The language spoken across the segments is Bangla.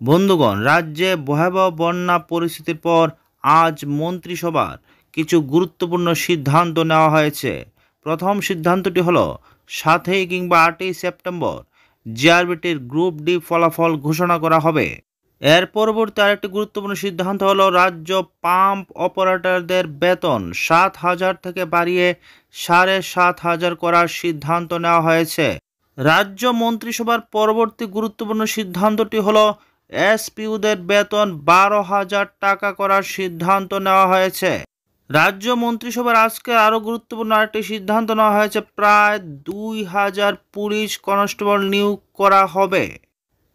বন্ধুগণ, রাজ্যে ভয়াবহ বন্যা পরিস্থিতির পর আজ মন্ত্রিসভার কিছু গুরুত্বপূর্ণ সিদ্ধান্ত নেওয়া হয়েছে। প্রথম সিদ্ধান্তটি হলো 7 কিংবা 8 সেপ্টেম্বর জিআরবিটির গ্রুপ ডি ফলাফল ঘোষণা করা হবে। এর পরবর্তী আরেকটি গুরুত্বপূর্ণ সিদ্ধান্ত হলো রাজ্য পাম্প অপারেটরদের বেতন 7,000 থেকে বাড়িয়ে 7,500 করার সিদ্ধান্ত নেওয়া হয়েছে। রাজ্য মন্ত্রিসভার পরবর্তী গুরুত্বপূর্ণ সিদ্ধান্তটি হলো এসপিইউদের বেতন 12,000 টাকা করার সিদ্ধান্ত নেওয়া হয়েছে। রাজ্য মন্ত্রিসভার আজকে আরও গুরুত্বপূর্ণ আরেকটি সিদ্ধান্ত নেওয়া হয়েছে, প্রায় 2,000 পুলিশ কনস্টেবল নিয়োগ করা হবে।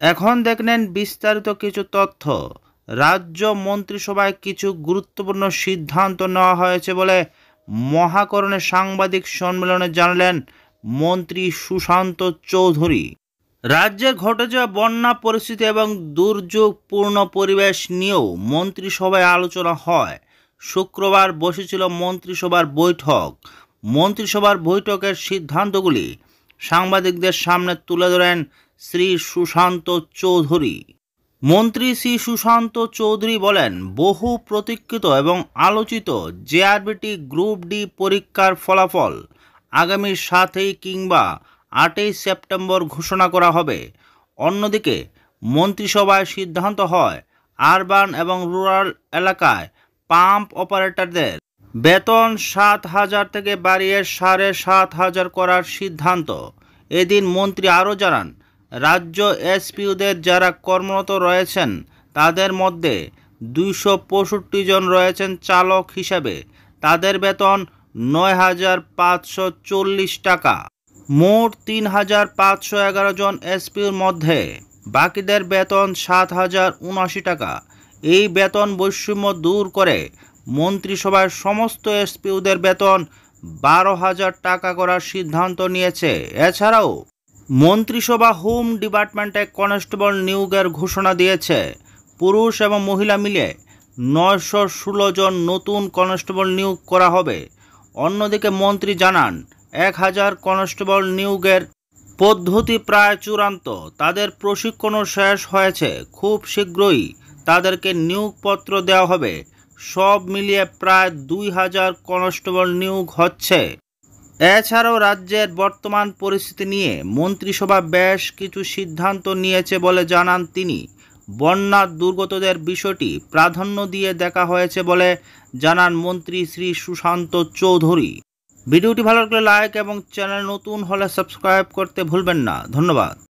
এখন দেখে নেন বিস্তারিত কিছু তথ্য। রাজ্য মন্ত্রিসভায় কিছু গুরুত্বপূর্ণ সিদ্ধান্ত নেওয়া হয়েছে বলে মহাকরণে সাংবাদিক সম্মেলনে জানালেন মন্ত্রী সুশান্ত চৌধুরী। রাজ্যের ঘটে যাওয়া বন্যা পরিস্থিতি এবং দুর্যোগপূর্ণ পরিবেশ নিয়েও মন্ত্রিসভায় আলোচনা হয়। শুক্রবার বসেছিল মন্ত্রিসভার বৈঠক। মন্ত্রিসভার বৈঠকের সিদ্ধান্তগুলি সাংবাদিকদের সামনে তুলে ধরেন শ্রী সুশান্ত চৌধুরী। মন্ত্রী শ্রী সুশান্ত চৌধুরী বলেন, বহু প্রতীক্ষিত এবং আলোচিত জেআরবিটি গ্রুপ ডি পরীক্ষার ফলাফল আগামী 7 কিংবা 8 সেপ্টেম্বর ঘোষণা করা হবে। অন্যদিকে মন্ত্রিসভায় সিদ্ধান্ত হয় আরবান এবং রুরাল এলাকায় পাম্প অপারেটরদের বেতন 7,000 থেকে বাড়িয়ে 7,500 করার সিদ্ধান্ত। এদিন মন্ত্রী আরও জানান, রাজ্য এসপিইউদের যারা কর্মরত রয়েছেন তাদের মধ্যে 265 জন রয়েছেন চালক হিসেবে। তাদের বেতন 9,540 টাকা। মোট 3,511 জন এসপিইউর মধ্যে বাকিদের বেতন 7,079 টাকা। এই বেতন বৈষম্য দূর করে মন্ত্রিসভার সমস্ত এসপিইউদের বেতন 12,000 টাকা করার সিদ্ধান্ত নিয়েছে। এছাড়াও মন্ত্রিসভা হোম ডিপার্টমেন্টে কনস্টেবল নিয়োগের ঘোষণা দিয়েছে। পুরুষ এবং মহিলা মিলে 916 জন নতুন কনস্টেবল নিয়োগ করা হবে। অন্যদিকে মন্ত্রী জানান, 1,000 কনস্টেবল নিয়োগের পদ্ধতি প্রায় চূড়ান্ত। তাদের প্রশিক্ষণও শেষ হয়েছে। খুব শীঘ্রই তাদেরকে নিয়োগপত্র দেওয়া হবে। সব মিলিয়ে প্রায় 2,000 কনস্টেবল নিয়োগ হচ্ছে। এছাড়াও রাজ্যের বর্তমান পরিস্থিতি নিয়ে মন্ত্রিসভা বেশ কিছু সিদ্ধান্ত নিয়েছে বলে জানান তিনি। বন্যা দুর্গতদের বিষয়টি প্রাধান্য দিয়ে দেখা হয়েছে বলে জানান মন্ত্রী শ্রী সুশান্ত চৌধুরী। ভিডিওটি ভালো লাগলে লাইক এবং চ্যানেল নতুন হলে সাবস্ক্রাইব করতে ভুলবেন না। ধন্যবাদ।